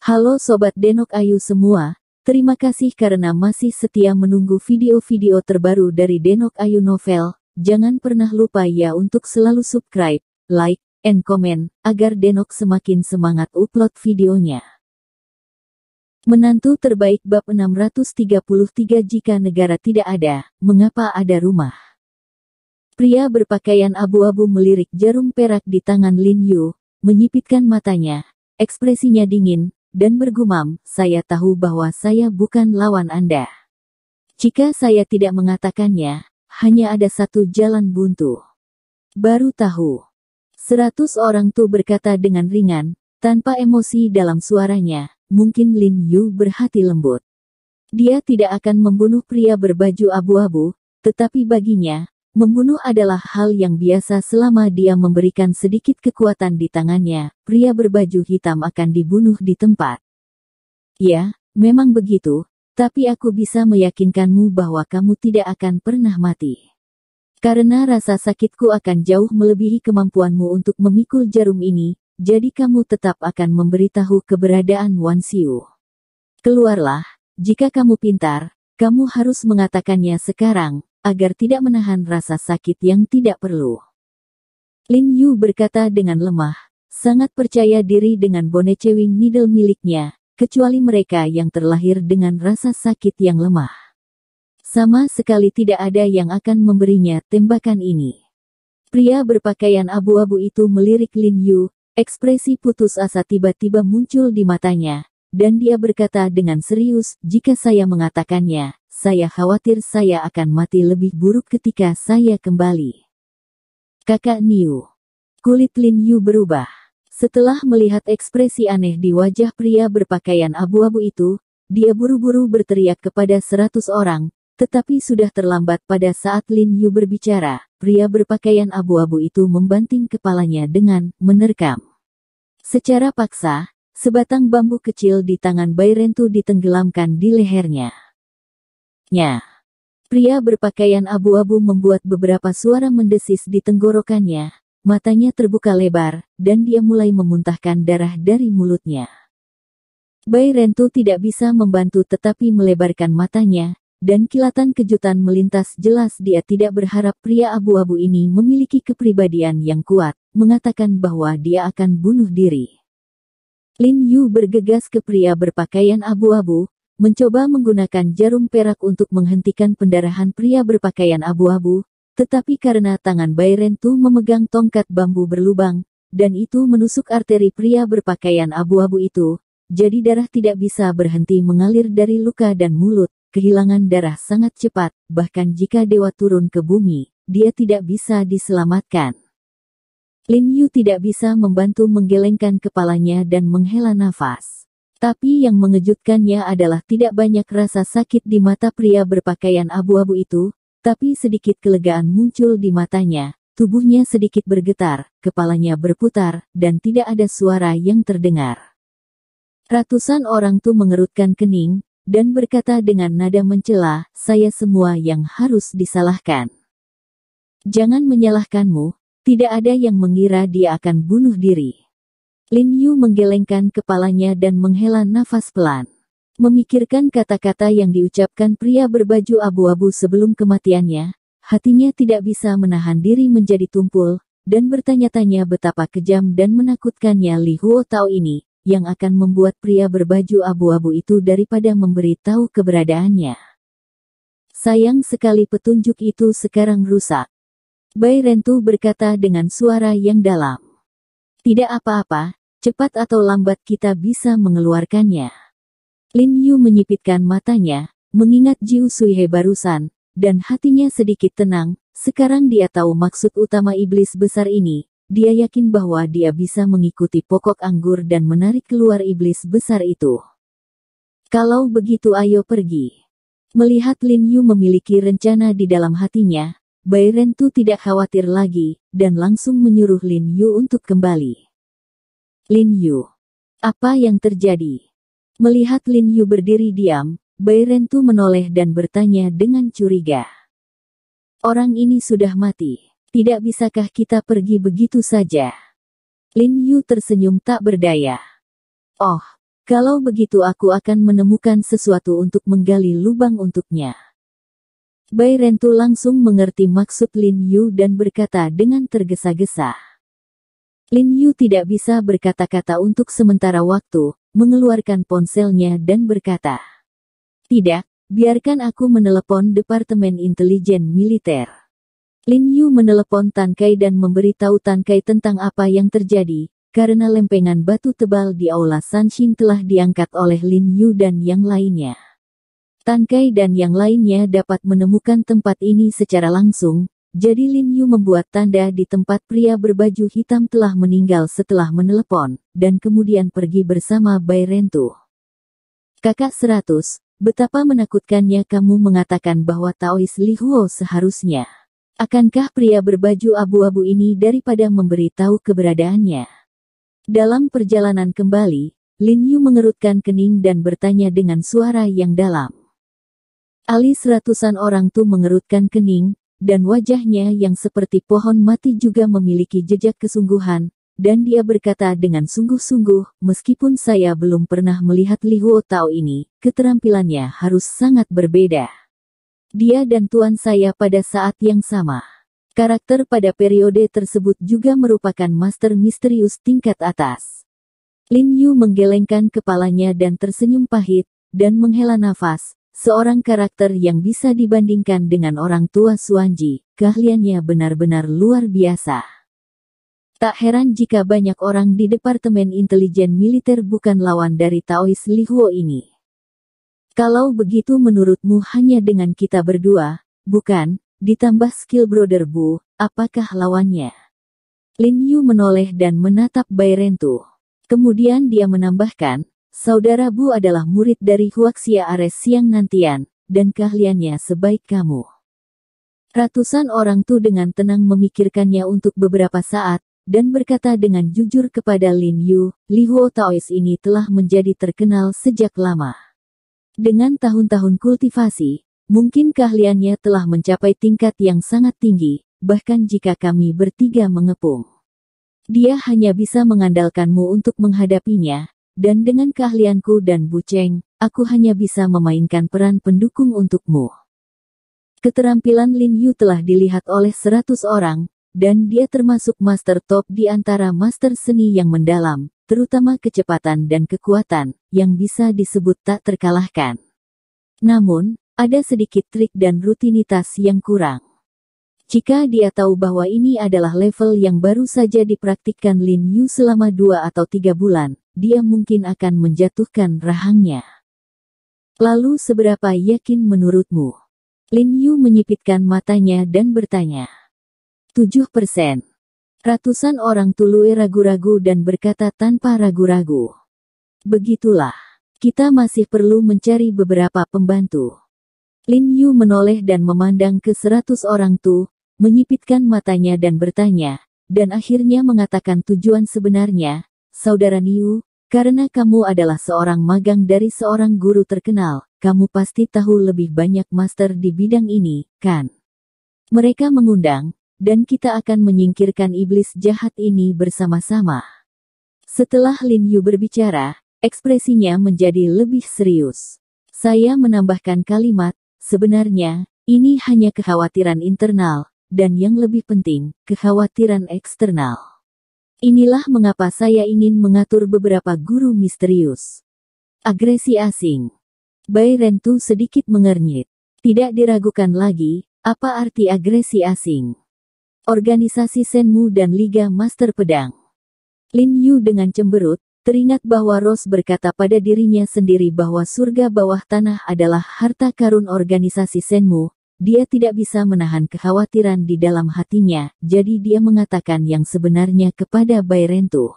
Halo Sobat Denok Ayu semua, terima kasih karena masih setia menunggu video-video terbaru dari Denok Ayu Novel. Jangan pernah lupa ya untuk selalu subscribe, like, and comment, agar Denok semakin semangat upload videonya. Menantu terbaik bab 633 jika negara tidak ada, mengapa ada rumah? Pria berpakaian abu-abu melirik jarum perak di tangan Lin Yu, menyipitkan matanya, ekspresinya dingin, dan bergumam, saya tahu bahwa saya bukan lawan Anda. Jika saya tidak mengatakannya, hanya ada satu jalan buntu. Baru tahu. 100 orang tuh berkata dengan ringan, tanpa emosi dalam suaranya, mungkin Lin Yu berhati lembut. Dia tidak akan membunuh pria berbaju abu-abu, tetapi baginya, membunuh adalah hal yang biasa selama dia memberikan sedikit kekuatan di tangannya, pria berbaju hitam akan dibunuh di tempat. Ya, memang begitu, tapi aku bisa meyakinkanmu bahwa kamu tidak akan pernah mati. Karena rasa sakitku akan jauh melebihi kemampuanmu untuk memikul jarum ini, jadi kamu tetap akan memberitahu keberadaan Wan Xiu. Keluarlah, jika kamu pintar, kamu harus mengatakannya sekarang, agar tidak menahan rasa sakit yang tidak perlu. Lin Yu berkata dengan lemah, sangat percaya diri dengan bonecewing needle miliknya, kecuali mereka yang terlahir dengan rasa sakit yang lemah. Sama sekali tidak ada yang akan memberinya tembakan ini. Pria berpakaian abu-abu itu melirik Lin Yu, ekspresi putus asa tiba-tiba muncul di matanya, dan dia berkata dengan serius, jika saya mengatakannya, saya khawatir saya akan mati lebih buruk ketika saya kembali. Kakak Niu. Kulit Lin Yu berubah. Setelah melihat ekspresi aneh di wajah pria berpakaian abu-abu itu, dia buru-buru berteriak kepada 100 orang, tetapi sudah terlambat pada saat Lin Yu berbicara. Pria berpakaian abu-abu itu membanting kepalanya dengan menerkam. Secara paksa, sebatang bambu kecil di tangan Bai Rentu ditenggelamkan di lehernya. Pria berpakaian abu-abu membuat beberapa suara mendesis di tenggorokannya, matanya terbuka lebar, dan dia mulai memuntahkan darah dari mulutnya. Bai Rentu tidak bisa membantu tetapi melebarkan matanya, dan kilatan kejutan melintas jelas dia tidak berharap pria abu-abu ini memiliki kepribadian yang kuat, mengatakan bahwa dia akan bunuh diri. Lin Yu bergegas ke pria berpakaian abu-abu, mencoba menggunakan jarum perak untuk menghentikan pendarahan pria berpakaian abu-abu, tetapi karena tangan Bai Rentu memegang tongkat bambu berlubang, dan itu menusuk arteri pria berpakaian abu-abu itu, jadi darah tidak bisa berhenti mengalir dari luka dan mulut, kehilangan darah sangat cepat, bahkan jika dewa turun ke bumi, dia tidak bisa diselamatkan. Lin Yu tidak bisa membantu menggelengkan kepalanya dan menghela nafas. Tapi yang mengejutkannya adalah tidak banyak rasa sakit di mata pria berpakaian abu-abu itu, tapi sedikit kelegaan muncul di matanya, tubuhnya sedikit bergetar, kepalanya berputar, dan tidak ada suara yang terdengar. Ratusan orang tuh mengerutkan kening, dan berkata dengan nada mencela, saya semua yang harus disalahkan. Jangan menyalahkanmu, tidak ada yang mengira dia akan bunuh diri. Lin Yu menggelengkan kepalanya dan menghela nafas pelan. Memikirkan kata-kata yang diucapkan pria berbaju abu-abu sebelum kematiannya, hatinya tidak bisa menahan diri menjadi tumpul, dan bertanya-tanya betapa kejam dan menakutkannya Li Huo Tao ini, yang akan membuat pria berbaju abu-abu itu daripada memberi tahu keberadaannya. Sayang sekali petunjuk itu sekarang rusak. Bai Rentu berkata dengan suara yang dalam. Tidak apa-apa, cepat atau lambat kita bisa mengeluarkannya. Lin Yu menyipitkan matanya, mengingat Jiu Suihe barusan, dan hatinya sedikit tenang, sekarang dia tahu maksud utama iblis besar ini, dia yakin bahwa dia bisa mengikuti pokok anggur dan menarik keluar iblis besar itu. Kalau begitu ayo pergi. Melihat Lin Yu memiliki rencana di dalam hatinya, Bai Rentu tidak khawatir lagi, dan langsung menyuruh Lin Yu untuk kembali. Lin Yu. Apa yang terjadi? Melihat Lin Yu berdiri diam, Bai Rentu menoleh dan bertanya dengan curiga. Orang ini sudah mati. Tidak bisakah kita pergi begitu saja? Lin Yu tersenyum tak berdaya. Oh, Kalau begitu aku akan menemukan sesuatu untuk menggali lubang untuknya. Bai Rentu langsung mengerti maksud Lin Yu dan berkata dengan tergesa-gesa. Lin Yu tidak bisa berkata-kata untuk sementara waktu, mengeluarkan ponselnya dan berkata, "Tidak, biarkan aku menelepon Departemen Intelijen Militer." Lin Yu menelepon Tan Kai dan memberitahu Tan Kai tentang apa yang terjadi, karena lempengan batu tebal di Aula Sanxing telah diangkat oleh Lin Yu dan yang lainnya. Tan Kai dan yang lainnya dapat menemukan tempat ini secara langsung, jadi Lin Yu membuat tanda di tempat pria berbaju hitam telah meninggal setelah menelepon, dan kemudian pergi bersama Bai Rentu. Kakak 100, betapa menakutkannya kamu mengatakan bahwa Taois Li Huo seharusnya. Akankah pria berbaju abu-abu ini daripada memberitahu keberadaannya? Dalam perjalanan kembali, Lin Yu mengerutkan kening dan bertanya dengan suara yang dalam. Alis ratusan orang tu mengerutkan kening, dan wajahnya yang seperti pohon mati juga memiliki jejak kesungguhan, dan dia berkata dengan sungguh-sungguh, meskipun saya belum pernah melihat Li Huo Tao ini, keterampilannya harus sangat berbeda. Dia dan tuan saya pada saat yang sama. Karakter pada periode tersebut juga merupakan master misterius tingkat atas. Lin Yu menggelengkan kepalanya dan tersenyum pahit, dan menghela nafas. Seorang karakter yang bisa dibandingkan dengan orang tua Xuanji, keahliannya benar-benar luar biasa. Tak heran jika banyak orang di Departemen Intelijen Militer bukan lawan dari Taois Li Huo ini. Kalau begitu menurutmu hanya dengan kita berdua, bukan, ditambah skill Brother Bu, apakah lawannya? Lin Yu menoleh dan menatap Bai Rentu. Kemudian dia menambahkan, Saudara Bu adalah murid dari Huaxia Ares Siang Nantian, dan keahliannya sebaik kamu. Ratusan orang tu dengan tenang memikirkannya untuk beberapa saat, dan berkata dengan jujur kepada Lin Yu, Li Huo Taois ini telah menjadi terkenal sejak lama. Dengan tahun-tahun kultivasi, mungkin keahliannya telah mencapai tingkat yang sangat tinggi, bahkan jika kami bertiga mengepung. Dia hanya bisa mengandalkanmu untuk menghadapinya. Dan dengan keahlianku dan Bu Cheng, aku hanya bisa memainkan peran pendukung untukmu. Keterampilan Lin Yu telah dilihat oleh 100 orang, dan dia termasuk master top di antara master seni yang mendalam, terutama kecepatan dan kekuatan, yang bisa disebut tak terkalahkan. Namun, ada sedikit trik dan rutinitas yang kurang. Jika dia tahu bahwa ini adalah level yang baru saja dipraktikkan Lin Yu selama 2 atau 3 bulan, dia mungkin akan menjatuhkan rahangnya. Lalu seberapa yakin menurutmu? Lin Yu menyipitkan matanya dan bertanya. 7%. Ratusan orang Tului ragu-ragu dan berkata tanpa ragu-ragu. Begitulah. Kita masih perlu mencari beberapa pembantu. Lin Yu menoleh dan memandang ke 100 orang tu, menyipitkan matanya dan bertanya, dan akhirnya mengatakan tujuan sebenarnya, Saudara Niu, karena kamu adalah seorang magang dari seorang guru terkenal, kamu pasti tahu lebih banyak master di bidang ini, kan? Mereka mengundang, dan kita akan menyingkirkan iblis jahat ini bersama-sama. Setelah Lin Yu berbicara, ekspresinya menjadi lebih serius. Saya menambahkan kalimat, sebenarnya, ini hanya kekhawatiran internal, dan yang lebih penting, kekhawatiran eksternal. Inilah mengapa saya ingin mengatur beberapa guru misterius. Agresi asing. Bai Rentu sedikit mengernyit. Tidak diragukan lagi, apa arti agresi asing? Organisasi Senmu dan Liga Master Pedang. Lin Yu dengan cemberut, teringat bahwa Rose berkata pada dirinya sendiri bahwa surga bawah tanah adalah harta karun organisasi Senmu. Dia tidak bisa menahan kekhawatiran di dalam hatinya, jadi dia mengatakan yang sebenarnya kepada Bai Rentu.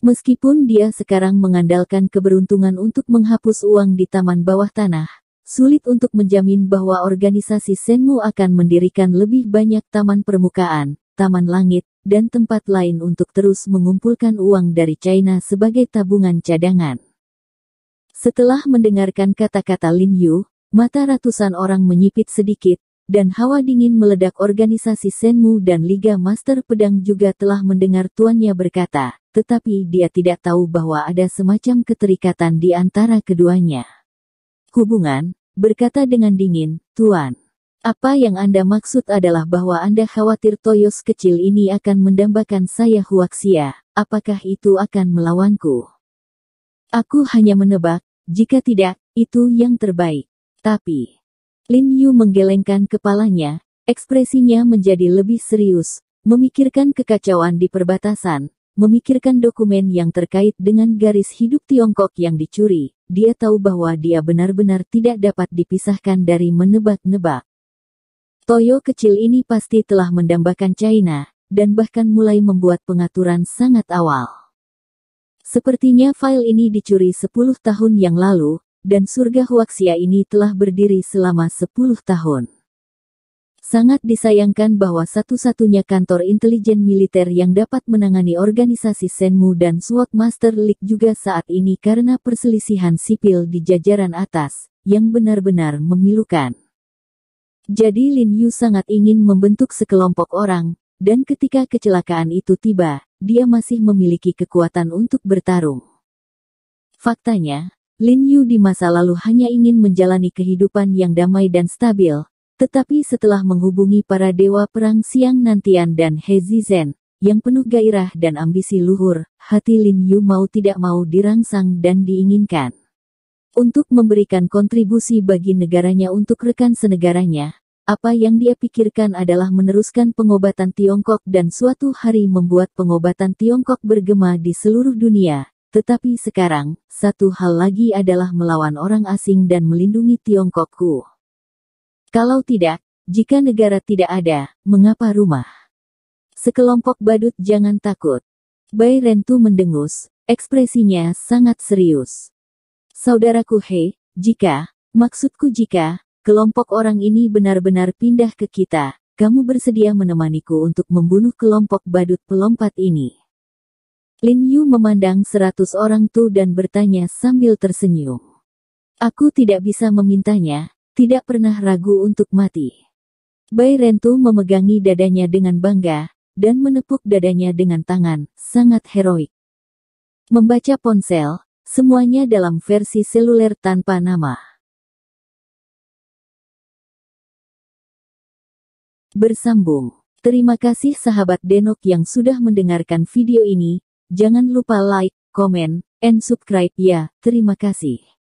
Meskipun dia sekarang mengandalkan keberuntungan untuk menghapus uang di taman bawah tanah, sulit untuk menjamin bahwa organisasi Senmu akan mendirikan lebih banyak taman permukaan, taman langit, dan tempat lain untuk terus mengumpulkan uang dari China sebagai tabungan cadangan. Setelah mendengarkan kata-kata Lin Yu, mata ratusan orang menyipit sedikit, dan hawa dingin meledak. Organisasi Senmu dan Liga Master Pedang juga telah mendengar tuannya berkata, tetapi dia tidak tahu bahwa ada semacam keterikatan di antara keduanya. Hubungan, berkata dengan dingin, Tuan. Apa yang Anda maksud adalah bahwa Anda khawatir Toyos kecil ini akan mendambakan saya Huaxia, apakah itu akan melawanku? Aku hanya menebak, jika tidak, itu yang terbaik. Tapi, Lin Yu menggelengkan kepalanya, ekspresinya menjadi lebih serius, memikirkan kekacauan di perbatasan, memikirkan dokumen yang terkait dengan garis hidup Tiongkok yang dicuri. Dia tahu bahwa dia benar-benar tidak dapat dipisahkan dari menebak-nebak. Toyo kecil ini pasti telah mendambakan China, dan bahkan mulai membuat pengaturan sangat awal. Sepertinya file ini dicuri 10 tahun yang lalu, dan surga Huaxia ini telah berdiri selama 10 tahun. Sangat disayangkan bahwa satu-satunya kantor intelijen militer yang dapat menangani organisasi Shenmue dan SWOT Master League juga saat ini karena perselisihan sipil di jajaran atas, yang benar-benar memilukan. Jadi Lin Yu sangat ingin membentuk sekelompok orang, dan ketika kecelakaan itu tiba, dia masih memiliki kekuatan untuk bertarung. Faktanya, Lin Yu di masa lalu hanya ingin menjalani kehidupan yang damai dan stabil, tetapi setelah menghubungi para dewa perang Siang Nantian dan He Zizhen, yang penuh gairah dan ambisi luhur, hati Lin Yu mau tidak mau dirangsang dan diinginkan untuk memberikan kontribusi bagi negaranya untuk rekan senegaranya. Apa yang dia pikirkan adalah meneruskan pengobatan Tiongkok dan suatu hari membuat pengobatan Tiongkok bergema di seluruh dunia. Tetapi sekarang, satu hal lagi adalah melawan orang asing dan melindungi Tiongkokku. Kalau tidak, jika negara tidak ada, mengapa rumah? Sekelompok badut jangan takut. Bai Rentu mendengus, ekspresinya sangat serius. Saudaraku He, maksudku jika, kelompok orang ini benar-benar pindah ke kita, kamu bersedia menemaniku untuk membunuh kelompok badut pelompat ini. Lin Yu memandang 100 orang itu dan bertanya sambil tersenyum. Aku tidak bisa memintanya, tidak pernah ragu untuk mati. Bai Rentu memegangi dadanya dengan bangga, dan menepuk dadanya dengan tangan, sangat heroik. Membaca ponsel, semuanya dalam versi seluler tanpa nama. Bersambung. Terima kasih sahabat Denok yang sudah mendengarkan video ini. Jangan lupa like, komen, and subscribe ya. Terima kasih.